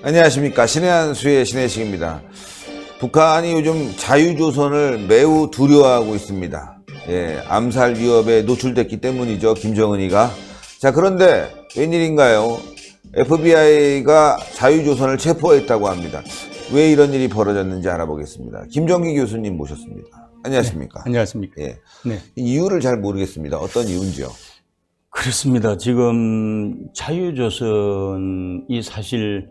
안녕하십니까. 신의 한수의 신혜식입니다. 북한이 요즘 자유조선을 매우 두려워하고 있습니다. 암살 위협에 노출됐기 때문이죠. 김정은이가. 자, 그런데 웬일인가요? FBI가 자유조선을 체포했다고 합니다. 왜 이런 일이 벌어졌는지 알아보겠습니다. 김정기 교수님 모셨습니다. 안녕하십니까? 네, 안녕하십니까? 예. 네. 이유를 잘 모르겠습니다. 어떤 이유인지요? 그렇습니다. 지금 자유조선이 사실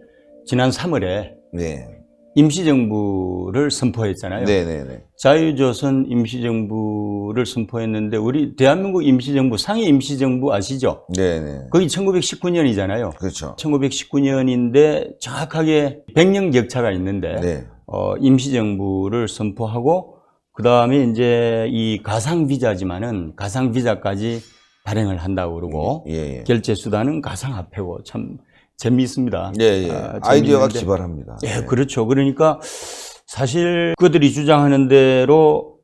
지난 3월에 네. 임시정부를 선포했잖아요. 네네네. 자유조선 임시정부를 선포했는데 우리 대한민국 임시정부, 상해 임시정부 아시죠? 네네. 거기 1919년이잖아요. 그렇죠. 1919년인데 정확하게 100년 격차가 있는데 네. 임시정부를 선포하고 그 다음에 이제 이 가상비자지만은 가상비자까지 발행을 한다고 그러고 예. 결제 수단은 가상화폐고 참 재미있습니다. 예. 아이디어가 기발합니다. 예, 그렇죠. 그러니까 사실 그들이 주장하는 대로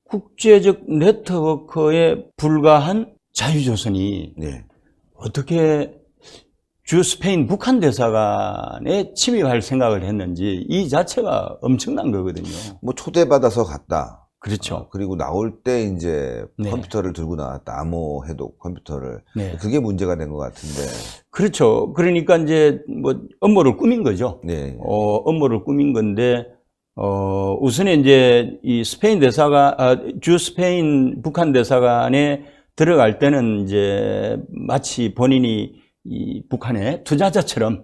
국제적 네트워크에 불과한 자유조선이 네. 어떻게 주 스페인 북한 대사관에 침입할 생각을 했는지 이 자체가 엄청난 거거든요. 뭐 초대받아서 갔다. 그렇죠. 그리고 나올 때 이제 네. 컴퓨터를 들고 나왔다. 암호 해독 컴퓨터를. 네. 그게 문제가 된 것 같은데. 그렇죠. 그러니까 이제 뭐 업무를 꾸민 거죠. 네. 업무를 꾸민 건데 우선에 이제 이 스페인 대사관, 주 스페인 북한 대사관에 들어갈 때는 이제 마치 본인이 이 북한의 투자자처럼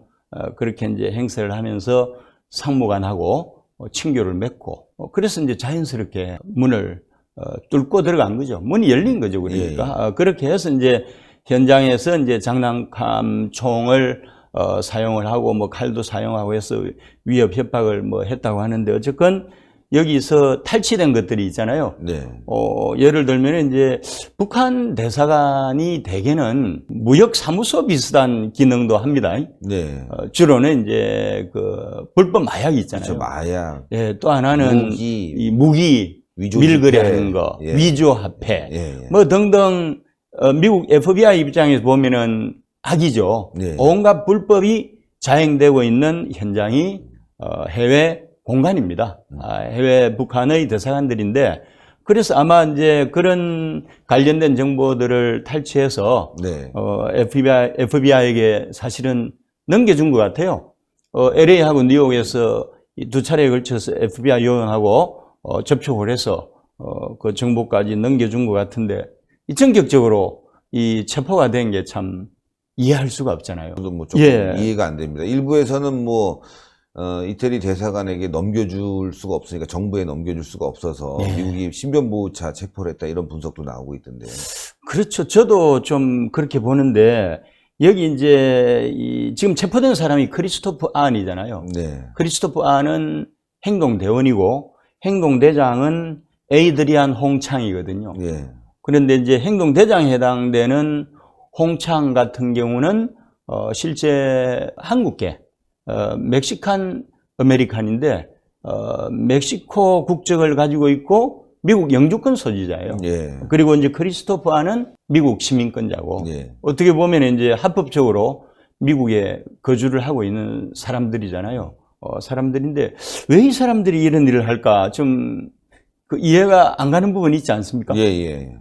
그렇게 이제 행세를 하면서 상무관하고 친교를 맺고 그래서 이제 자연스럽게 문을 뚫고 들어간 거죠. 문이 열린 거죠. 그러니까 그렇게 해서 이제 현장에서 이제 장난감 총을 사용을 하고 뭐 칼도 사용하고 해서 위협 협박을 뭐 했다고 하는데 어쨌건 여기서 탈취된 것들이 있잖아요. 네. 예를 들면 이제 북한 대사관이 대개는 무역 사무소 비슷한 기능도 합니다. 네. 주로는 이제 그 불법 마약이 있잖아요. 그렇죠. 마약. 예, 또 하나는 무기 위조 밀거래하는 거, 예. 위조 화폐, 예. 뭐 등등. 미국 FBI 입장에서 보면은 악이죠. 네. 온갖 불법이 자행되고 있는 현장이 해외 공간입니다. 해외 북한의 대사관들인데 그래서 아마 이제 그런 관련된 정보들을 탈취해서 네. FBI에게 사실은 넘겨준 것 같아요. LA하고 뉴욕에서 두 차례에 걸쳐서 FBI 요원하고 접촉을 해서 그 정보까지 넘겨준 것 같은데 전격적으로 이 체포가 된 게 참 이해할 수가 없잖아요. 저도 뭐 조금 이해가 안 됩니다. 일부에서는 뭐 이태리 대사관에게 넘겨줄 수가 없으니까 정부에 넘겨줄 수가 없어서 미국이 신변보호차 체포를 했다 이런 분석도 나오고 있던데. 그렇죠. 저도 좀 그렇게 보는데 여기 이제 지금 체포된 사람이 크리스토프 안이잖아요. 네. 크리스토프 안은 행동대원이고 행동대장은 에이드리안 홍창이거든요. 네. 그런데 이제 행동대장에 해당되는 홍창 같은 경우는 실제 한국계 멕시칸 아메리칸인데 멕시코 국적을 가지고 있고 미국 영주권 소지자예요. 예. 그리고 이제 크리스토프 안은 미국 시민권자고 예. 어떻게 보면 이제 합법적으로 미국에 거주를 하고 있는 사람들이잖아요. 사람들인데 왜 이 사람들이 이런 일을 할까 좀 그 이해가 안 가는 부분이 있지 않습니까? 예.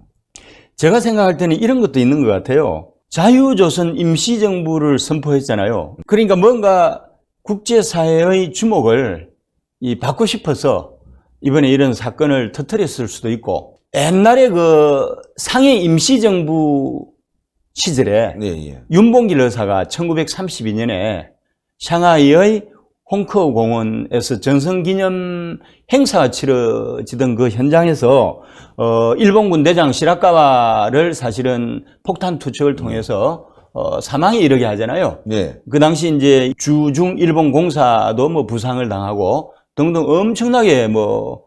제가 생각할 때는 이런 것도 있는 것 같아요. 자유조선 임시정부를 선포했잖아요. 그러니까 뭔가 국제사회의 주목을 받고 싶어서 이번에 이런 사건을 터뜨렸을 수도 있고 옛날에 그 상해 임시정부 시절에 윤봉길 의사가 1932년에 샹하이의 홍커우 공원에서 전성기념 행사가 치러지던 그 현장에서 일본군 대장 시라카와를 사실은 폭탄 투척을 통해서 사망에 이르게 하잖아요. 네. 그 당시 이제 주중 일본 공사도 뭐 부상을 당하고 등등 엄청나게 뭐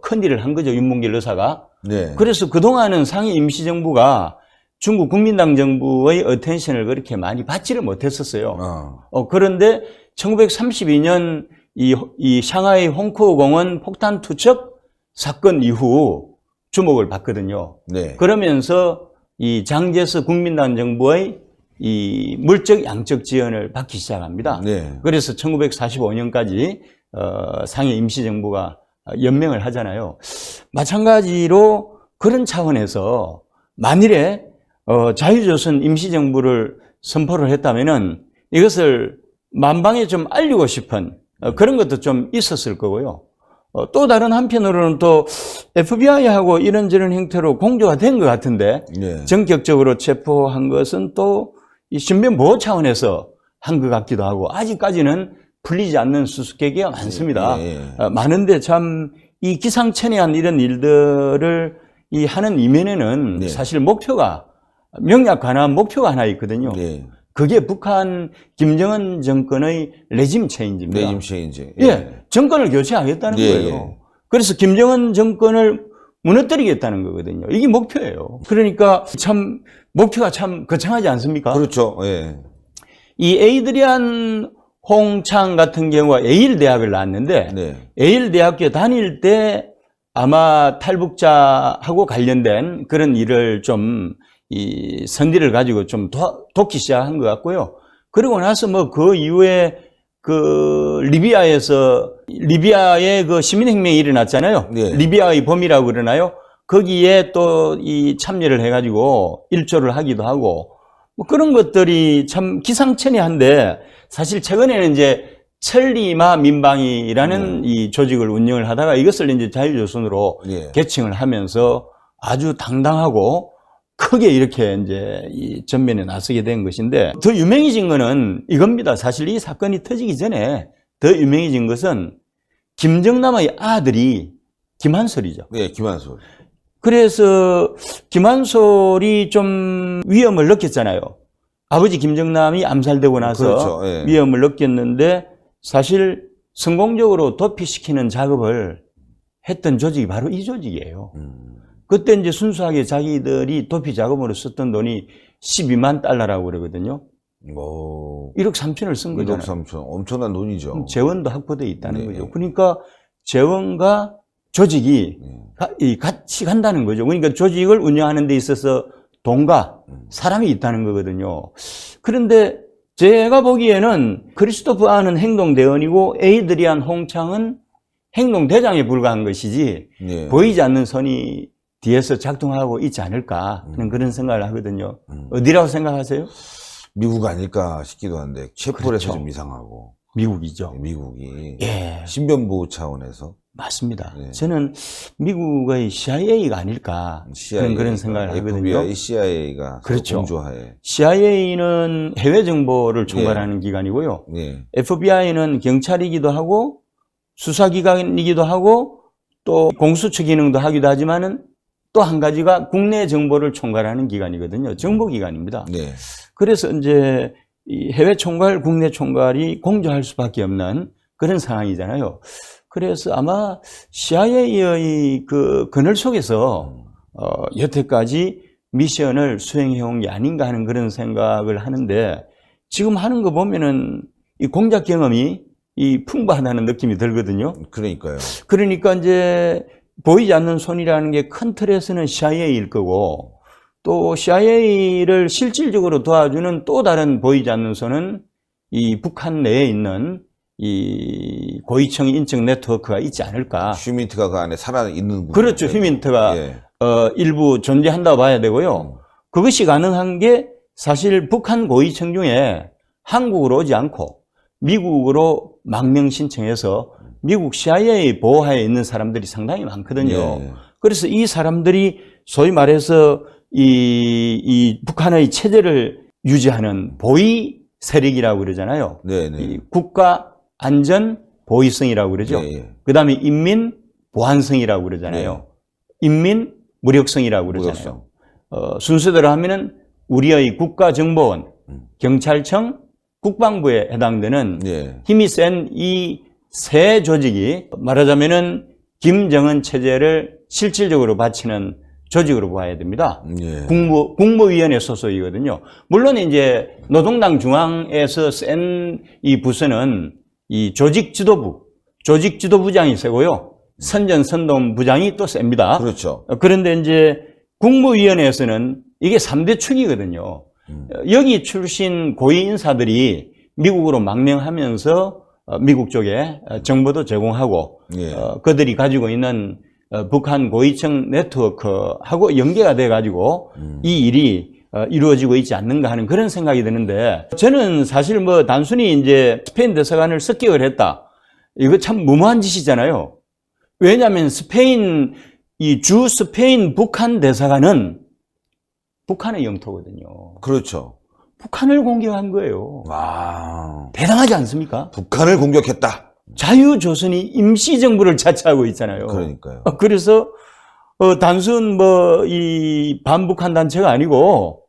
큰 일을 한 거죠. 윤봉길 의사가. 네. 그래서 그동안은 상해 임시정부가 중국 국민당 정부의 어텐션을 그렇게 많이 받지를 못했었어요. 그런데 1932년 이 샹하이 홍커우 공원 폭탄 투척 사건 이후 주목을 받거든요. 네. 그러면서 이 장제스 국민당 정부의 이 물적 양적 지원을 받기 시작합니다. 네. 그래서 1945년까지 상해 임시정부가 연명을 하잖아요. 마찬가지로 그런 차원에서 만일에 자유조선 임시정부를 선포를 했다면은 이것을 만방에 좀 알리고 싶은 그런 것도 좀 있었을 거고요. 또 다른 한편으로는 또 FBI하고 이런저런 형태로 공조가 된 것 같은데 네. 전격적으로 체포한 것은 또 이 신변 보호 차원에서 한 것 같기도 하고 아직까지는 풀리지 않는 수수께끼가 많습니다. 많은데 참 이 기상천외한 이런 일들을 이 하는 이면에는 네. 사실 목표가 명약 관한 목표가 하나 있거든요. 네. 그게 북한 김정은 정권의 레짐 체인지입니다. 레짐 체인지. 예, 정권을 교체하겠다는 예, 거예요. 예. 그래서 김정은 정권을 무너뜨리겠다는 거거든요. 이게 목표예요. 그러니까 참 목표가 참 거창하지 않습니까? 그렇죠. 예. 이 에이드리안 홍창 같은 경우가 예일대학을 나왔는데 네. 예일대학교 다닐 때 아마 탈북자하고 관련된 그런 일을 좀 이 선의를 가지고 좀 돕기 시작한 것 같고요. 그리고 나서 뭐 그 이후에 그 리비아의 그 시민혁명이 일어났잖아요. 네. 리비아의 봄이라고 그러나요? 거기에 또 이 참여를 해가지고 일조를 하기도 하고 뭐 그런 것들이 참 기상천외한데 사실 최근에는 이제 천리마 민방위라는 이 조직을 운영을 하다가 이것을 이제 자유조선으로 예. 개칭을 하면서 아주 당당하고 크게 이렇게 이제 이 전면에 나서게 된 것인데 더 유명해진 거는 이겁니다. 사실 이 사건이 터지기 전에 더 유명해진 것은 김정남의 아들이 김한솔이죠. 네, 김한솔. 그래서 김한솔이 좀 위험을 느꼈잖아요. 아버지 김정남이 암살되고 나서 그렇죠. 예. 위험을 느꼈는데 사실 성공적으로 도피시키는 작업을 했던 조직이 바로 이 조직이에요. 그때 이제 순수하게 자기들이 도피 자금으로 썼던 돈이 12만 달러라고 그러거든요. 오. 1억 3천을 쓴 1억 거잖아요. 3천. 엄청난 돈이죠. 재원도 확보되어 있다는 네. 거죠. 그러니까 재원과 조직이 같이 간다는 거죠. 그러니까 조직을 운영하는 데 있어서 돈과 사람이 있다는 거거든요. 그런데 제가 보기에는 크리스토프아는 행동대원이고 에이드리안 홍창은 행동대장에 불과한 것이지 네. 보이지 않는 손이 뒤에서 작동하고 있지 않을까 하는 그런 생각을 하거든요. 어디라고 생각하세요? 미국 아닐까 싶기도 한데 체포를 해서 그렇죠. 좀 이상하고. 미국이죠. 미국이 예, 신변보호 차원에서 맞습니다. 네. 저는 미국의 CIA가 아닐까 CIA, 그런 생각을 하거든요. FBI, CIA가 그렇죠. 공조하에. CIA는 해외 정보를 총괄하는 기관이고요. 네. FBI는 경찰이기도 하고 수사기관이기도 하고 또 공수처 기능도 하기도 하지만은 또 한 가지가 국내 정보를 총괄하는 기관이거든요. 정보기관입니다. 네. 그래서 이제 이 해외 총괄, 국내 총괄이 공조할 수밖에 없는 그런 상황이잖아요. 그래서 아마 CIA의 그 그늘 속에서 여태까지 미션을 수행해온 게 아닌가 하는 그런 생각을 하는데 지금 하는 거 보면은 이 공작 경험이 이 풍부하다는 느낌이 들거든요. 그러니까요. 그러니까 이제 보이지 않는 손이라는 게 큰 틀에서는 CIA일 거고 또 CIA를 실질적으로 도와주는 또 다른 보이지 않는 손은 이 북한 내에 있는 이 고위층 인적 네트워크가 있지 않을까. 휴민트가 그 안에 살아있는 부분. 그렇죠. 휴민트가 예. 일부 존재한다고 봐야 되고요. 그것이 가능한 게 사실 북한 고위층 중에 한국으로 오지 않고 미국으로 망명 신청해서 미국 CIA 보호하에 있는 사람들이 상당히 많거든요. 예. 그래서 이 사람들이 소위 말해서 이 북한의 체제를 유지하는 보위 세력이라고 그러잖아요. 네네. 이 국가 안전 보위성이라고 그러죠. 예. 그 다음에 인민 보안성이라고 그러잖아요. 인민 무력성이라고 그러잖아요. 순서대로 하면은 우리의 국가정보원, 경찰청, 국방부에 해당되는 예. 힘이 센 이 세 조직이 말하자면은 김정은 체제를 실질적으로 바치는 조직으로 봐야 됩니다. 예. 국무위원회 소속이거든요. 물론 이제 노동당 중앙에서 센 이 부서는 이 조직지도부장이 세고요. 선전선동부장이 또 셉니다. 그렇죠. 그런데 이제 국무위원회에서는 이게 3대 축이거든요. 여기 출신 고위 인사들이 미국으로 망명하면서 미국 쪽에 정보도 제공하고 예. 그들이 가지고 있는 북한 고위층 네트워크하고 연계가 돼가지고 이 일이 이루어지고 있지 않는가 하는 그런 생각이 드는데, 저는 사실 뭐 단순히 이제 스페인 대사관을 습격을 했다, 이거 참 무모한 짓이잖아요. 왜냐하면 스페인, 이 주 스페인 북한 대사관은 북한의 영토거든요. 그렇죠. 북한을 공격한 거예요. 와. 대단하지 않습니까? 북한을 공격했다. 자유조선이 임시정부를 자처하고 있잖아요. 그러니까요. 그래서 단순 뭐 이 반북한 단체가 아니고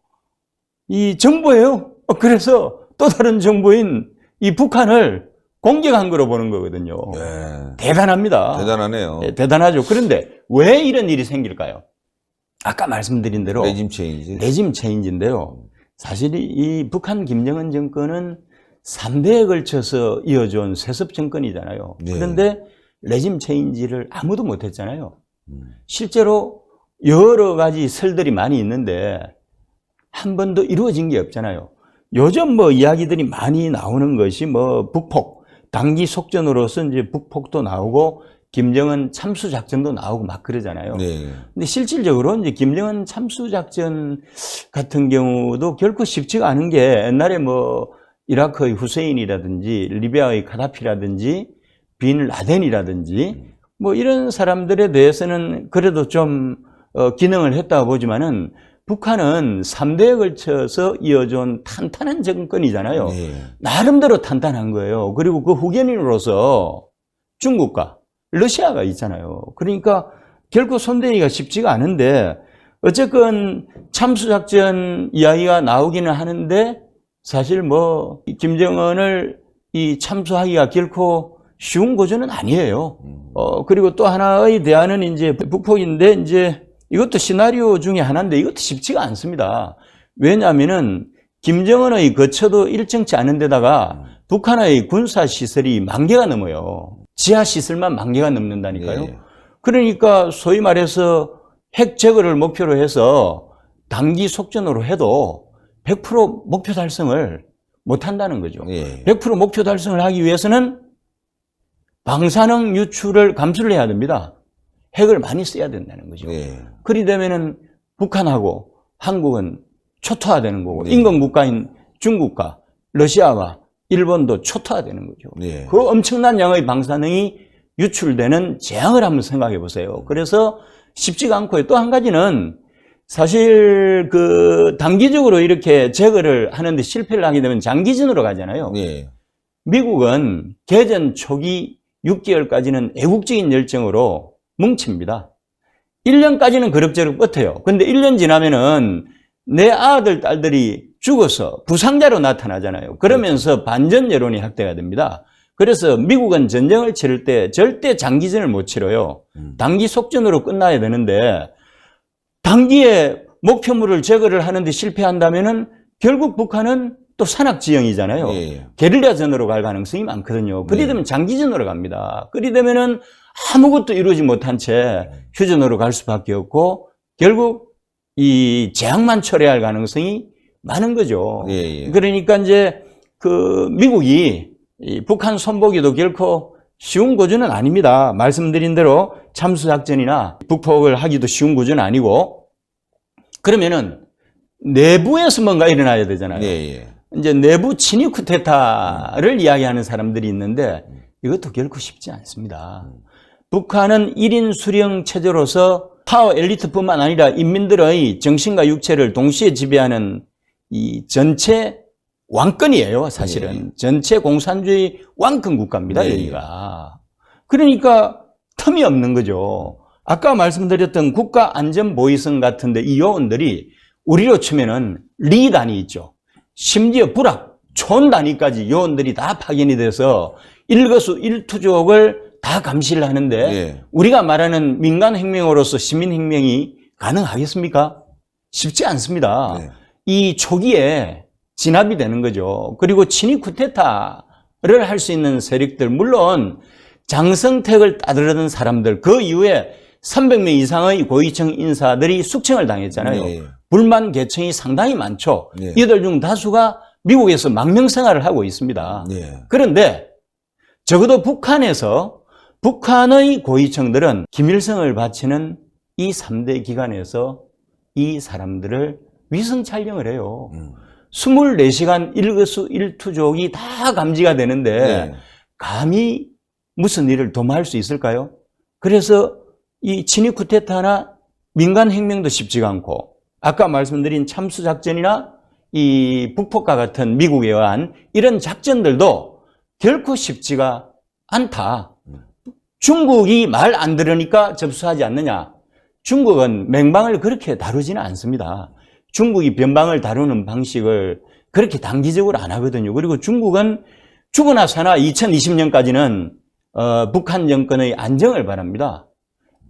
이 정부예요. 그래서 또 다른 정부인 이 북한을 공격한 거로 보는 거거든요. 예. 대단합니다. 대단하네요. 네, 대단하죠. 그런데 왜 이런 일이 생길까요? 아까 말씀드린 대로 레짐 체인지. 레짐 체인지인데요. 사실 이 북한 김정은 정권은 3대에 걸쳐서 이어져온 세습 정권이잖아요. 네. 그런데 레짐 체인지를 아무도 못했잖아요. 실제로 여러 가지 설들이 많이 있는데 한 번도 이루어진 게 없잖아요. 요즘 뭐 이야기들이 많이 나오는 것이 뭐 북폭, 단기 속전으로서 이제 북폭도 나오고 김정은 참수 작전도 나오고 막 그러잖아요. 네. 근데 실질적으로 이제 김정은 참수 작전 같은 경우도 결코 쉽지가 않은 게, 옛날에 뭐 이라크의 후세인이라든지 리비아의 카다피라든지 빈 라덴이라든지 뭐 이런 사람들에 대해서는 그래도 좀 기능을 했다고 보지만은 북한은 3대에 걸쳐서 이어져온 탄탄한 정권이잖아요. 네. 나름대로 탄탄한 거예요. 그리고 그 후견인으로서 중국과 러시아가 있잖아요. 그러니까 결코 손대기가 쉽지가 않은데, 어쨌건 참수작전 이야기가 나오기는 하는데 사실 뭐 김정은을 이 참수하기가 결코 쉬운 고전은 아니에요. 그리고 또 하나의 대안은 이제 북폭인데, 이제 이것도 시나리오 중에 하나인데 이것도 쉽지가 않습니다. 왜냐하면은 김정은의 거처도 일정치 않은 데다가 북한의 군사시설이 10,000개가 넘어요. 지하시설만 10,000개가 넘는다니까요. 예. 그러니까 소위 말해서 핵 제거를 목표로 해서 단기 속전으로 해도 100% 목표 달성을 못한다는 거죠. 예. 100% 목표 달성을 하기 위해서는 방사능 유출을 감수를 해야 됩니다. 핵을 많이 써야 된다는 거죠. 예. 그리 되면은 북한하고 한국은 초토화되는 거고, 네. 인근국가인 중국과 러시아와 일본도 초토화되는 거죠. 네. 그 엄청난 양의 방사능이 유출되는 재앙을 한번 생각해 보세요. 그래서 쉽지가 않고요. 또 한 가지는 사실 그 단기적으로 이렇게 제거를 하는데 실패를 하게 되면 장기전으로 가잖아요. 예. 미국은 개전 초기 6개월까지는 애국적인 열정으로 뭉칩니다. 1년까지는 그럭저럭 버텨요. 근데 1년 지나면은 내 아들, 딸들이 죽어서 부상자로 나타나잖아요. 그러면서 반전 여론이 확대가 됩니다. 그래서 미국은 전쟁을 치를 때 절대 장기전을 못 치러요. 단기 속전으로 끝나야 되는데, 단기에 목표물을 제거를 하는데 실패한다면은 결국 북한은 또 산악지형이잖아요. 예. 게릴라전으로 갈 가능성이 많거든요. 그리 되면 장기전으로 갑니다. 그리 되면은 아무것도 이루지 못한 채 휴전으로 갈 수밖에 없고 결국 이 재앙만 초래할 가능성이 많은 거죠. 예. 그러니까 이제 그 미국이 이 북한 손보기도 결코 쉬운 구조는 아닙니다. 말씀드린 대로 참수작전이나 북폭을 하기도 쉬운 구조는 아니고, 그러면은 내부에서 뭔가 일어나야 되잖아요. 예. 이제 내부 친위 쿠데타를 이야기하는 사람들이 있는데 이것도 결코 쉽지 않습니다. 북한은 1인 수령 체제로서 파워 엘리트뿐만 아니라 인민들의 정신과 육체를 동시에 지배하는 이 전체 왕권이에요, 사실은. 네. 전체 공산주의 왕권 국가입니다, 네. 여기가. 그러니까 틈이 없는 거죠. 아까 말씀드렸던 국가안전보위성 같은데 이 요원들이 우리로 치면은 리 단위 있죠. 심지어 부락, 촌 단위까지 요원들이 다 파견이 돼서 일거수일투족을 다 감시를 하는데 예. 우리가 말하는 민간혁명으로서 시민혁명이 가능하겠습니까? 쉽지 않습니다. 네. 이 초기에 진압이 되는 거죠. 그리고 친위 쿠데타를 할 수 있는 세력들, 물론 장성택을 따르던 사람들, 그 이후에 300명 이상의 고위층 인사들이 숙청을 당했잖아요. 네. 불만 계층이 상당히 많죠. 네. 이들 중 다수가 미국에서 망명 생활을 하고 있습니다. 네. 그런데 적어도 북한의 고위층들은 김일성을 바치는 이 3대 기관에서 이 사람들을 위성 촬영을 해요. 24시간 일거수일투족이 다 감지가 되는데 네. 감히 무슨 일을 도모할 수 있을까요? 그래서 이 친위 쿠데타나 민간 혁명도 쉽지가 않고 아까 말씀드린 참수작전이나 이 북폭과 같은 미국에 의한 이런 작전들도 결코 쉽지가 않다. 중국이 말 안 들으니까 접수하지 않느냐? 중국은 맹방을 그렇게 다루지는 않습니다. 중국이 변방을 다루는 방식을 그렇게 단기적으로 안 하거든요. 그리고 중국은 죽으나 사나 2020년까지는 북한 정권의 안정을 바랍니다.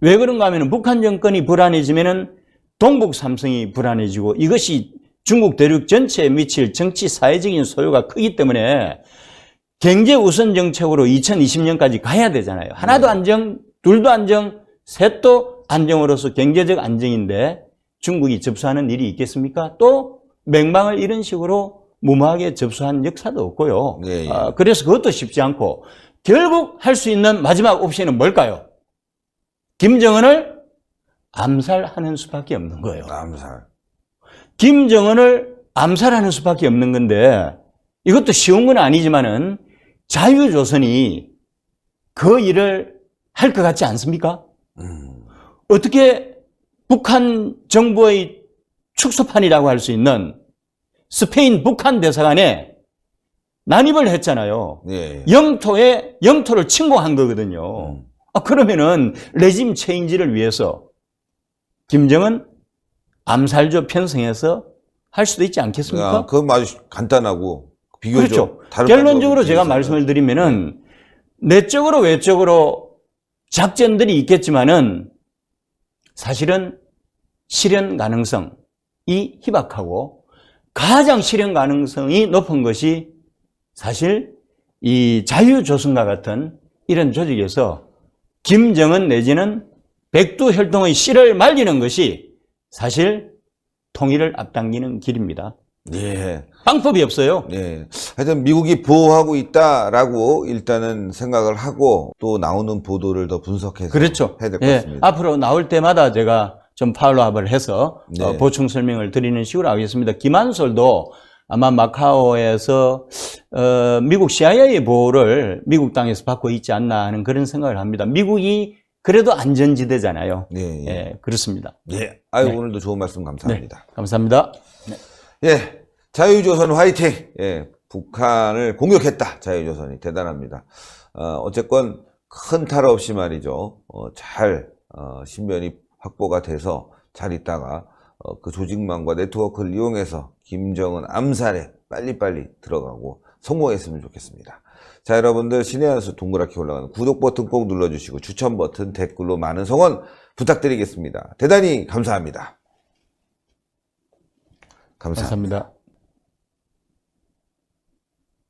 왜 그런가 하면 북한 정권이 불안해지면은 동북 삼성이 불안해지고 이것이 중국 대륙 전체에 미칠 정치 사회적인 소요가 크기 때문에 경제 우선 정책으로 2020년까지 가야 되잖아요. 하나도 안정, 둘도 안정, 셋도 안정으로서 경제적 안정인데 중국이 접수하는 일이 있겠습니까? 또 맹방을 이런 식으로 무모하게 접수한 역사도 없고요. 네, 예. 그래서 그것도 쉽지 않고 결국 할 수 있는 마지막 옵션은 뭘까요? 김정은을 암살하는 수밖에 없는 거예요. 암살. 김정은을 암살하는 수밖에 없는 건데 이것도 쉬운 건 아니지만은 자유조선이 그 일을 할 것 같지 않습니까? 어떻게 북한 정부의 축소판이라고 할 수 있는 스페인 북한 대사관에 난입을 했잖아요. 예. 영토를 침공한 거거든요. 그러면은 레짐 체인지를 위해서 김정은 암살조 편성해서 할 수도 있지 않겠습니까? 그건 아주 간단하고 비교적 그렇죠. 다른 결론적으로 방법이 제가 있어요. 말씀을 드리면은 내적으로 외적으로 작전들이 있겠지만은 사실은 실현 가능성이 희박하고 가장 실현 가능성이 높은 것이 사실 이 자유조선과 같은 이런 조직에서 김정은 내지는 백두혈통의 씨를 말리는 것이 사실 통일을 앞당기는 길입니다. 예. 방법이 없어요. 예. 하여튼 미국이 보호하고 있다라고 일단은 생각을 하고 또 나오는 보도를 더 분석해서 그렇죠. 해야 될 것 예, 같습니다. 앞으로 나올 때마다 제가 좀 팔로우업을 해서 네. 보충 설명을 드리는 식으로 하겠습니다. 김한솔도 아마 마카오에서 미국 CIA 보호를 미국 땅에서 받고 있지 않나 하는 그런 생각을 합니다. 미국이 그래도 안전지대잖아요. 예, 예. 예, 그렇습니다. 예. 아유, 네. 오늘도 좋은 말씀 감사합니다. 감사합니다. 예. 자유조선 화이팅! 예. 북한을 공격했다. 자유조선이. 대단합니다. 어쨌건 큰 탈 없이 말이죠. 잘, 신변이 확보가 돼서 잘 있다가, 그 조직망과 네트워크를 이용해서 김정은 암살에 빨리빨리 들어가고 성공했으면 좋겠습니다. 자, 여러분들 신의 한수 동그랗게 올라가는 구독 버튼 꼭 눌러주시고 추천 버튼 댓글로 많은 성원 부탁드리겠습니다. 대단히 감사합니다. 감사합니다. 감사합니다.